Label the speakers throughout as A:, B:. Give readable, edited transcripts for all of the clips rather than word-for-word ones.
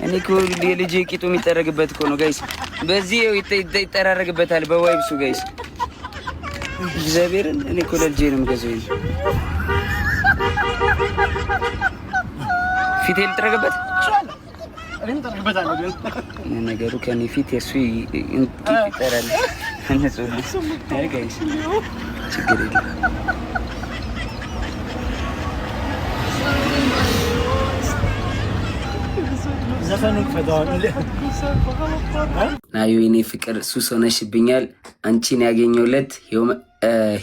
A: እኔ እኮ የልጄ ቂጡ የሚጠረግበት እኮ ነው ጋይስ። በዚህ ይጠራረግበታል በዋይብሱ ጋይስ። እግዚአብሔርን እኔ እኮ ለልጄ ነው የምገዛው። ፊቴ ልጠረግበት ነገሩ ከኔ ፊት የሱ ይጠራል። ጋይስ ችግር የለም። ናዩ የኔ ፍቅር ሱስ ሆነሽብኛል። አንቺን ያገኘሁለት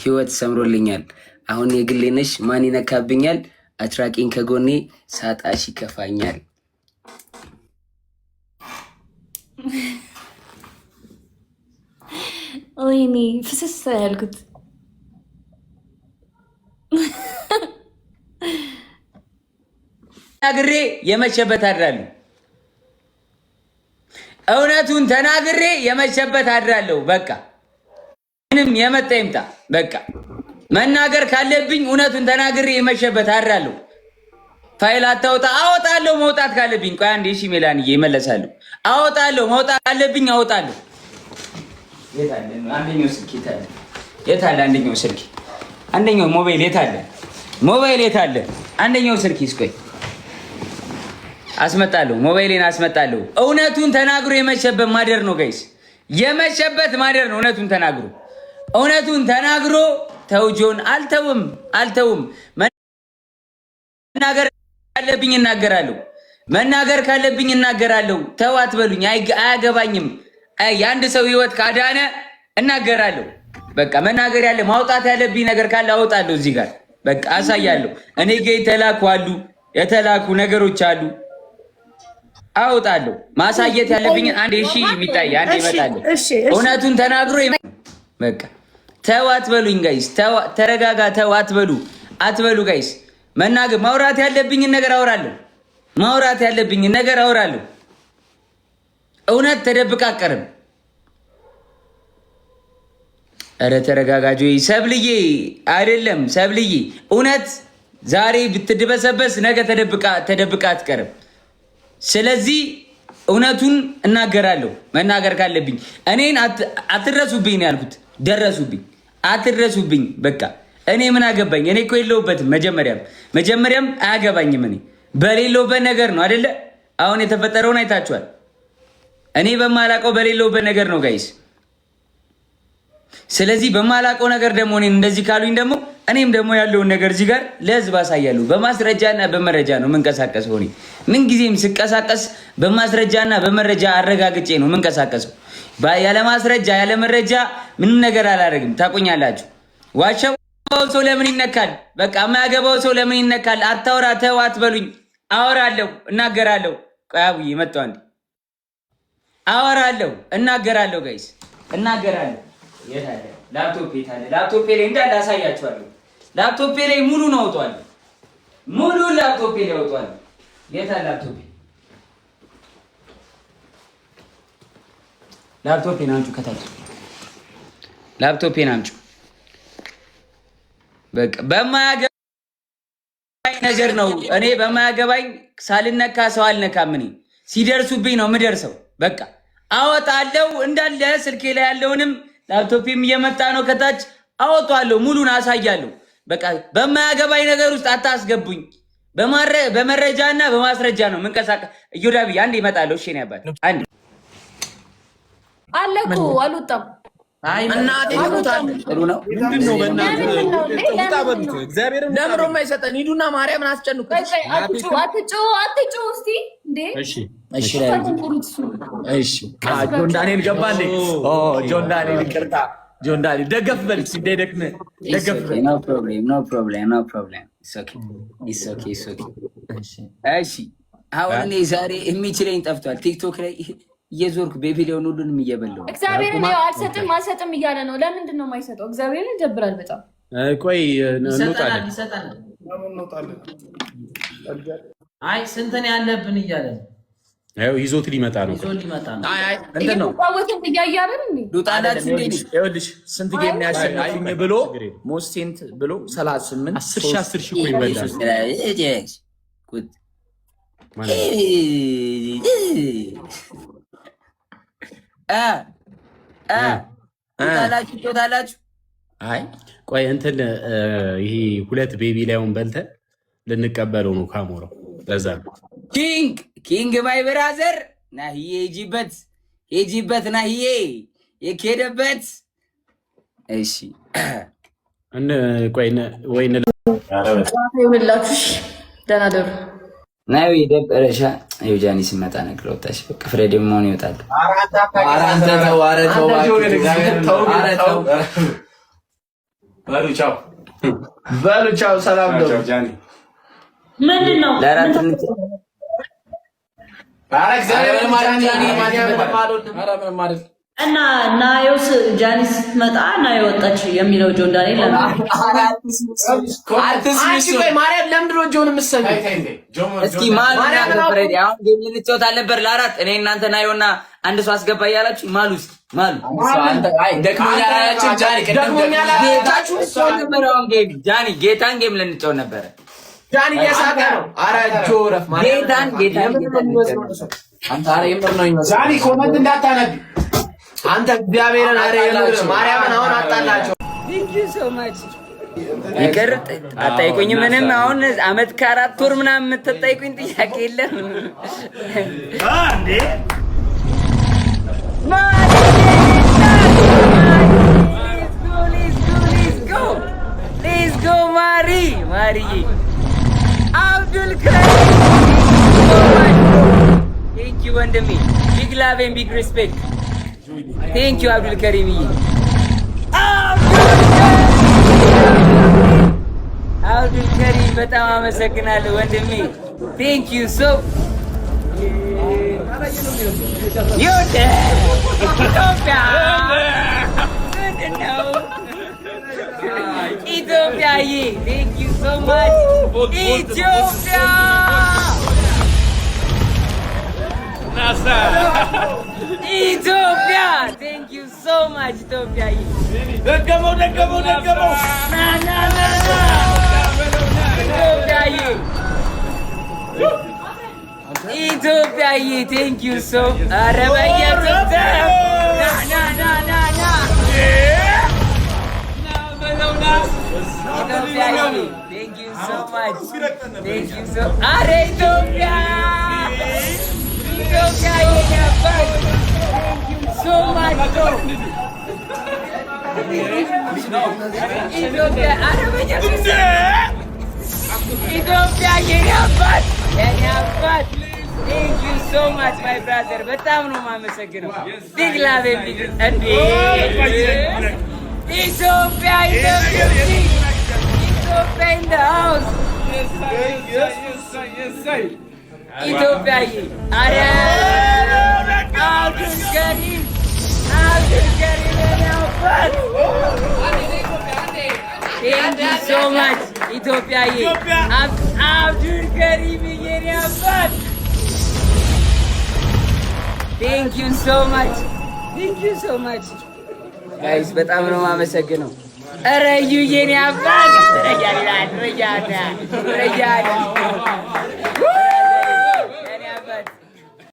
A: ህይወት ሰምሮልኛል። አሁን የግሌ ነሽ ማን ይነካብኛል? አትራቂኝ ከጎኔ ሳጣሽ ይከፋኛል።
B: ወይኔ ፍስስ ያልኩት
A: ተናግሬ የመሸበት አድራለሁ። እውነቱን ተናግሬ የመሸበት አድራለሁ። በቃ ምንም የመጣ ይምጣ። በቃ መናገር ካለብኝ እውነቱን ተናግሬ የመሸበት አድራለሁ። ፋይል አታውጣ አወጣለሁ። መውጣት ካለብኝ ቆይ አንዴ እሺ ሜላንዬ ይመለሳለሁ። አወጣለሁ። መውጣት ካለብኝ አወጣለሁ። የታለ አንደኛው ስልክ የታለ? የታለ አንደኛው ስልክ? አንደኛው ሞባይል የታለ? ሞባይል የታለ? አንደኛው ስልክ ይስቆይ አስመጣለሁ። ሞባይሌን አስመጣለሁ። እውነቱን ተናግሮ የመሸበት ማደር ነው ጋይስ። የመሸበት ማደር ነው። እውነቱን ተናግሮ ተውጆን አልተውም። መናገር ካለብኝ እናገራለሁ። ተው አትበሉኝ። አያገባኝም። የአንድ ሰው ህይወት ካዳነ እናገራለሁ። በቃ መናገር ያለ ማውጣት ያለብኝ ነገር ካለ አወጣለሁ። እዚህ ጋር በቃ አሳያለሁ። እኔ ጋር የተላኩ ነገሮች አሉ አወጣለሁ። ማሳየት ያለብኝ አንዴ እሺ የሚታይ አንዴ ይመጣል። እውነቱን ተናግሮ በቃ ተው አትበሉኝ ጋይስ። ተረጋጋ። ተው አትበሉ ጋይስ። መናገር ማውራት ያለብኝ ነገር አወራለሁ። እውነት ተደብቃ አቀርም። ኧረ ተረጋጋጆ ሰብልዬ አይደለም ሰብልዬ። እውነት ዛሬ ብትድበሰበስ ነገ ተደብቃ አትቀርም። ስለዚህ እውነቱን እናገራለሁ። መናገር ካለብኝ እኔን አትድረሱብኝ ነው ያልኩት። ደረሱብኝ። አትድረሱብኝ። በቃ እኔ ምን አገባኝ? እኔ እኮ የለሁበትም። መጀመሪያም አያገባኝም። እኔ በሌለውበት ነገር ነው አይደለ? አሁን የተፈጠረውን አይታችኋል። እኔ በማላቀው በሌለውበት ነገር ነው ጋይስ። ስለዚህ በማላቀው ነገር ደግሞ እኔ እንደዚህ ካሉኝ ደግሞ እኔም ደግሞ ያለውን ነገር እዚህ ጋር ለህዝብ አሳያለሁ። በማስረጃና በመረጃ ነው የምንቀሳቀሰው። እኔ ምን ጊዜም ስንቀሳቀስ በማስረጃና በመረጃ አረጋግጬ ነው የምንቀሳቀሰው። ያለ ማስረጃ ያለ መረጃ ምንም ነገር አላደርግም። ታቆኛላችሁ። ዋሻው ሰው ለምን ይነካል? በቃ የማያገባው ሰው ለምን ይነካል? አታውራ። ተው አትበሉኝ። አወራለሁ፣ እናገራለሁ። ቆይ አብዬ መጣሁ አንዴ። አወራለሁ፣ እናገራለሁ ጋይስ፣ እናገራለሁ። የት አለ ላፕቶፕ? የት አለ ላፕቶፕ? ላይ እንዳለ አሳያችኋለሁ። ላፕቶፕ ላይ ሙሉ ነው አውጧል። ሙሉ ላፕቶፕ ላይ አውጧል። የት አለ ላፕቶፕ? ላፕቶፔን አምጪው ከታች። ላፕቶፔን አምጪው። በቃ በማያገባኝ ነገር ነው። እኔ በማያገባኝ ሳልነካ ሰው አልነካም። እኔ ሲደርሱብኝ ነው የምደርሰው። በቃ አወጣለሁ እንዳለ ስልኬ ላይ ያለውንም ላፕቶፔም እየመጣ ነው ከታች አወጣለሁ። ሙሉን አሳያለሁ። በቃ በማያገባኝ ነገር ውስጥ አታስገቡኝ። በመረጃና በማስረጃ ነው መንቀሳቀስ። እዮዳቢ አንዴ እመጣለሁ። እሺ ነው ያባል አንዴ
B: አለኩ አልወጣም።
C: አይ እናቴ ይሞታል። ጥሩ ነው። ምንድነው? በእናትህ ወጣ እግዚአብሔርን ለምሮ የማይሰጠን ሂዱና ማርያምን አስጨንቁ።
B: አትጩ እስቲ እንዴ። እሺ
C: ጆን ዳንኤል ገባልኝ። ጆን ዳንኤል ይቅርታ፣ ጆን ዳንኤል ደገፍ በል ሲደክም ደገፍ በል።
A: ኖ ፕሮብሌም። ኢትስ ኦኬ። እሺ አሁን እኔ ዛሬ የሚችለኝ ጠፍቷል። ቲክቶክ ላይ እየዞርኩ ቤቢሊዮን ሁሉንም እየበላሁ
B: እግዚአብሔርን አልሰጥም እያለ ነው። ለምንድን ነው የማይሰጠው? እግዚአብሔርን ይደብራል በጣም።
C: ቆይ
D: እንወጣለን። አይ ስንት ነው ያለብን እያለ ነው።
C: ይዞት ሊመጣ ነው።
B: እንትን ነው ቋወትን እያያለን እንዴ
A: ዱጣላችሁ እንዴ?
C: ይኸውልሽ ስንት ጌም ያሸነፈኝ ብሎ ሞስቴንት ብሎ 38 10 ሺህ እኮ ይበላል።
A: ቶታላችሁ። አይ
E: ቆይ እንትን ይሄ 2 ቤቢ ላይሆን በልተን ልንቀበለው ነው ካሞራው። ለዛ ነው
A: ኪንግ ማይ ብራዘር ናሂዬ ሂጂበት ናሂዬ የኬደበት። እሺ
E: ቆይ ወይን
B: ይኸውላችሁ ደህና ደሩ
A: ናዊ ደበረሻ ዮጃኒ ሲመጣ ነግረውታሽ በቃ ፍሬድ መሆን ይወጣል።
C: በሉ ቻው፣ ሰላም ነው።
B: ምንድን ነው እና ናዮስ ጃኒ ስትመጣ ናዮ ወጣች የሚለው ጆን ዳንኤል
C: ማርያም ለምንድን ነው ጆን የምትሰሚው?
A: እስኪ ማርያም ፍሬድ አሁን ጌም ልንጫወት አልነበር ለአራት እኔ እናንተ ናዮና አንድ ሰው አስገባ እያላችሁ ማሉ እስኪ ማሉ ጌታን ጌም ልንጫወት ነበረ።
C: ጃኒ እየሳቀ ነው። ኧረ ጆረፍ
A: ጌታን
C: አንተ ኧረ የምር ነው ይመስል ጃኒ ኮመንት እንዳታነብ አንተ እግዚአብሔርን ኧረ የምር ማርያምን አሁን አጣላቸው።
A: ይቅር አጠይቁኝ። ምንም አሁን አመት ከ4 ወር ምናምን የምትጠይቁኝ ጥያቄ የለም እንዴ? Let's go ማሪዬ አብዱል ከሪም Thank you ወንድሜ big love and big respect Thank you አብዱል ከሪም አብዱል ከሪም በጣም አመሰግናለሁ ወንድሜ Thank you so ኢትዮጵያ Thank you so much ኢትዮጵያ ኢትዮጵያ Thank you so much ኢትዮጵያ ደገመው ኢትዮጵያ Thank you so ኧረ በየቱት Thank you so much Thank you so ኧረ ኢትዮጵያ Thank you so much ኢትዮጵያ ኧረ በየቱት ኢትዮጵያ የኔ አባት Thank you so much my brother በጣም ነው የማመሰግነው big love and big እንዴ ኢትዮጵያ in the house ኢትዮጵያ አረ አብዱል ከሪም Thank you so much ኢትዮጵያ አብዱል ከሪም የኔ አባት Thank you so much ጋይስ በጣም ነው የማመሰግነው። ኧረ እዩ የኔ አባት ረጃ